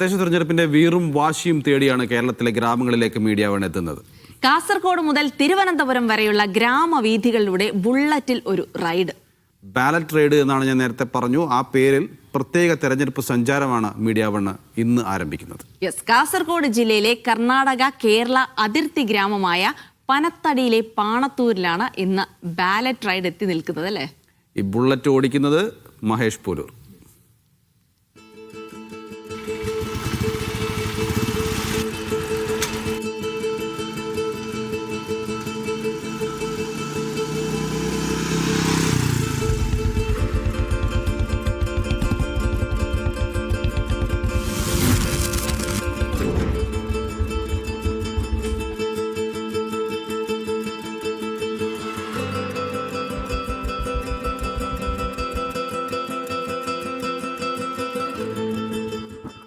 തദ്ദേശ തെരഞ്ഞെടുപ്പിന്റെ വീറും വാശിയും തേടിയാണ് കേരളത്തിലെ ഗ്രാമങ്ങളിലേക്ക് മീഡിയ വൺ എത്തുന്നത്. കാസർഗോഡ് മുതൽ തിരുവനന്തപുരം വരെയുള്ള ഗ്രാമവീഥികളിലൂടെ ബുള്ളറ്റിൽ ഒരു റൈഡ്. ബാലറ്റ് റൈഡ് എന്നാണ് ഞാൻ നേരത്തെ പറഞ്ഞു. ആ പേരിൽ പ്രത്യേക തെരഞ്ഞെടുപ്പ് സഞ്ചാരമാണ് മീഡിയ വൺ ഇന്ന് ആരംഭിക്കുന്നത്. കാസർഗോഡ് ജില്ലയിലെ കർണാടക കേരള അതിർത്തി ഗ്രാമമായ പനത്തടിയിലെ പാണത്തൂരിലാണ് ഇന്ന് ബാലറ്റ് റൈഡ് എത്തി നിൽക്കുന്നത് അല്ലേ? ഈ ബുള്ളറ്റ് ഓടിക്കുന്നത് മഹേഷ് പോലൂർ.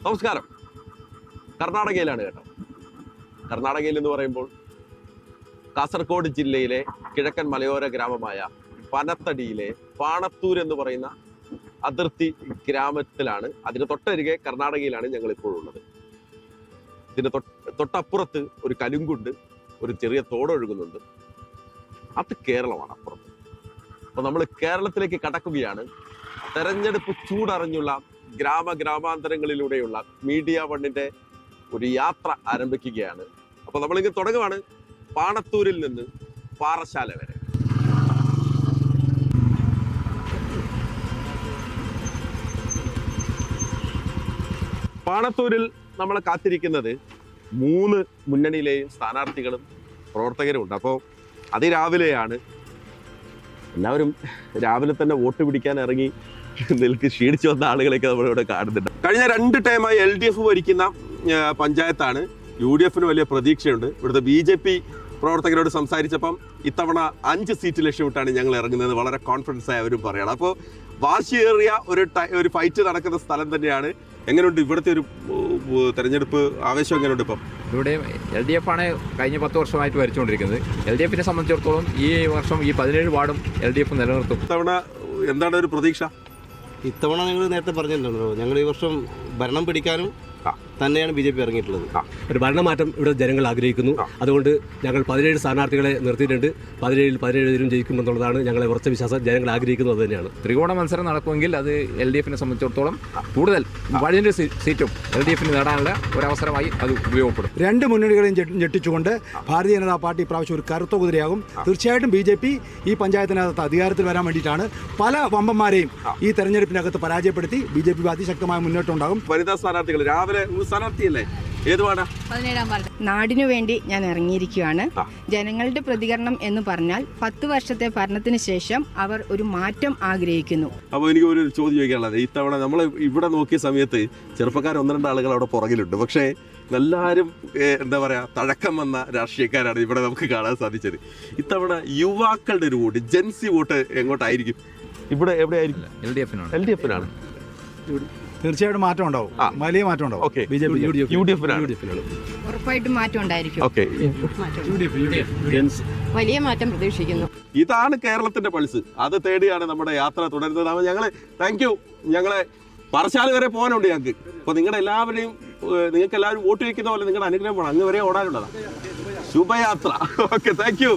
നമസ്കാരം. കർണാടകയിലാണ് കേട്ടോ. കർണാടകയിൽ എന്ന് പറയുമ്പോൾ കാസർഗോഡ് ജില്ലയിലെ കിഴക്കൻ മലയോര ഗ്രാമമായ പനത്തടിയിലെ പാണത്തൂർ എന്ന് പറയുന്ന അതിർത്തി ഗ്രാമത്തിലാണ്. അതിന് തൊട്ടരികെ കർണാടകയിലാണ് ഞങ്ങൾ ഇപ്പോഴുള്ളത്. ഇതിന് തൊട്ടപ്പുറത്ത് ഒരു കലുങ്കുണ്ട്, ഒരു ചെറിയ തോടൊഴുകുന്നുണ്ട്. അത് കേരളമാണ് അപ്പുറത്ത്. അപ്പൊ നമ്മൾ കേരളത്തിലേക്ക് കടക്കുകയാണ്. തെരഞ്ഞെടുപ്പ് ചൂടറിഞ്ഞുള്ള ഗ്രാമാന്തരങ്ങളിലൂടെയുള്ള മീഡിയ വണ്ണിന്റെ ഒരു യാത്ര ആരംഭിക്കുകയാണ്. അപ്പൊ നമ്മളിങ്ങനെ തുടങ്ങുവാണ് പാണത്തൂരിൽ നിന്ന് പാറശാല വരെ. പാണത്തൂരിൽ നമ്മളെ കാത്തിരിക്കുന്നത് 3 മുന്നണിയിലെയും സ്ഥാനാർത്ഥികളും പ്രവർത്തകരും ഉണ്ട്. അപ്പോൾ അതിരാവിലെയാണ്. എല്ലാവരും രാവിലെ തന്നെ വോട്ട് പിടിക്കാൻ ഇറങ്ങി ക്ഷീണിച്ചു വന്ന ആളുകളൊക്കെ നമ്മളിവിടെ കാണുന്നുണ്ട്. കഴിഞ്ഞ 2 ടൈമായി LDF ഭരിക്കുന്ന പഞ്ചായത്താണ്. UDF വലിയ പ്രതീക്ഷയുണ്ട്. ഇവിടുത്തെ BJP പ്രവർത്തകരോട് സംസാരിച്ചപ്പം ഇത്തവണ 5 സീറ്റ് ലക്ഷ്യമിട്ടാണ് ഞങ്ങൾ ഇറങ്ങുന്നത്. വളരെ കോൺഫിഡൻസ് ആയി അവരും പറയണം. അപ്പോൾ വാശിയേറിയ ഒരു ഫൈറ്റ് നടക്കുന്ന സ്ഥലം തന്നെയാണ്. എങ്ങനെയുണ്ട് ഇവിടുത്തെ ഒരു തെരഞ്ഞെടുപ്പ് ആവേശം? എങ്ങനെയുണ്ട് ഇപ്പം? ഇവിടെ LDF ആണ് കഴിഞ്ഞ 10 വർഷമായിട്ട് ഭരിച്ചുകൊണ്ടിരിക്കുന്നത്. LDFനെ സംബന്ധിച്ചിടത്തോളം ഈ വർഷം ഈ 17 വാർഡും LDF നിലനിർത്തും. ഇത്തവണ എന്താണ് ഒരു പ്രതീക്ഷ? ഇത്തവണ ഞങ്ങൾ നേരത്തെ പറഞ്ഞിട്ടുണ്ടല്ലോ, ഞങ്ങൾ ഈ വർഷം ഭരണം പിടിക്കാനും തന്നെയാണ് BJP ഇറങ്ങിയിട്ടുള്ളത്. ഒരു ഭരണമാറ്റം ഇവിടെ ജനങ്ങൾ ആഗ്രഹിക്കുന്നു. അതുകൊണ്ട് ഞങ്ങൾ 17 സ്ഥാനാർത്ഥികളെ നിർത്തിയിട്ടുണ്ട്. 17 ജയിക്കുമെന്നുള്ളതാണ് ഞങ്ങളെ ഉറച്ച വിശ്വാസം. ജനങ്ങൾ ആഗ്രഹിക്കുന്നത് തന്നെയാണ്. ത്രികോണ മത്സരം നടക്കുമെങ്കിൽ അത് LDFനെ സംബന്ധിച്ചിടത്തോളം കൂടുതൽ 17 സീറ്റും LDFന് നേടാനുള്ള ഒരവസരമായി അത് ഉപയോഗപ്പെടും. 2 മുന്നണികളെയും ഞെട്ടിച്ചുകൊണ്ട് ഭാരതീയ ജനതാ പാർട്ടി ഇപ്രാവശ്യം ഒരു കറുത്ത കുതിരയാകും. തീർച്ചയായിട്ടും BJP ഈ പഞ്ചായത്തിനകത്ത് അധികാരത്തിൽ വരാൻ വേണ്ടിയിട്ടാണ് പല വമ്പന്മാരെയും ഈ തെരഞ്ഞെടുപ്പിനകത്ത് പരാജയപ്പെടുത്തി BJP അതിശക്തമായ മുന്നോട്ടുണ്ടാകും. വനിതാ സ്ഥാനാർത്ഥികൾ രാവിലെ സ്ഥാനാർത്ഥിയല്ലേ? ഏത് വാർഡാ? 17-ാം വാർഡ്. നാടിനു വേണ്ടി ഞാൻ ഇറങ്ങിയിരിക്കുകയാണ്. ജനങ്ങളുടെ പ്രതികരണം എന്ന് പറഞ്ഞാൽ 10 വർഷത്തെ ഭരണത്തിന് ശേഷം അവർ ഒരു മാറ്റം ആഗ്രഹിക്കുന്നു. അപ്പോൾ എനിക്ക് ഒരു ചോദ്യം ചോദിക്കാനുള്ളത്, ഇത്തവണ നമ്മൾ ഇവിടെ നോക്കിയ സമയത്ത് ചെറുപ്പക്കാർ 1-2 ആളുകൾ അവിടെ പുറകിലുണ്ട്. പക്ഷേ എല്ലാവരും എന്താ പറയാ, തഴക്കം വന്ന രാഷ്ട്രീയക്കാരാണ് ഇവിടെ നമുക്ക് കാണാൻ സാധിച്ചത്. ഇത്തവണ യുവാക്കളുടെ ഒരു വോട്ട്, ജെൻസി വോട്ട് എങ്ങോട്ടായിരിക്കും? ഇവിടെ എവിടെയായിരിക്കും? LDF-നാണ്. തീർച്ചയായിട്ടും മാറ്റം ഉണ്ടാവും, വലിയ മാറ്റം ഉണ്ടാവും. ഉറപ്പായിട്ടും മാറ്റം ഉണ്ടായിരിക്കും. വലിയ മാറ്റം പ്രതീക്ഷിക്കുന്നു. ഇതാണ് കേരളത്തിന്റെ പൾസ്. അത് തേടിയാണ് നമ്മുടെ യാത്ര തുടരുന്നത്. അപ്പോൾ ഞങ്ങള് താങ്ക് യു. ഞങ്ങളെ പാറശാല വരെ പോകാനുണ്ട് ഞങ്ങൾക്ക്. അപ്പോൾ നിങ്ങൾക്ക് എല്ലാവരും വോട്ട് വയ്ക്കുന്ന പോലെ നിങ്ങളുടെ അനുഗ്രഹം വേണം. അങ്ങ് വരെ ഓടാനുള്ളതാണ്. ശുഭയാത്ര. Okay, thank U.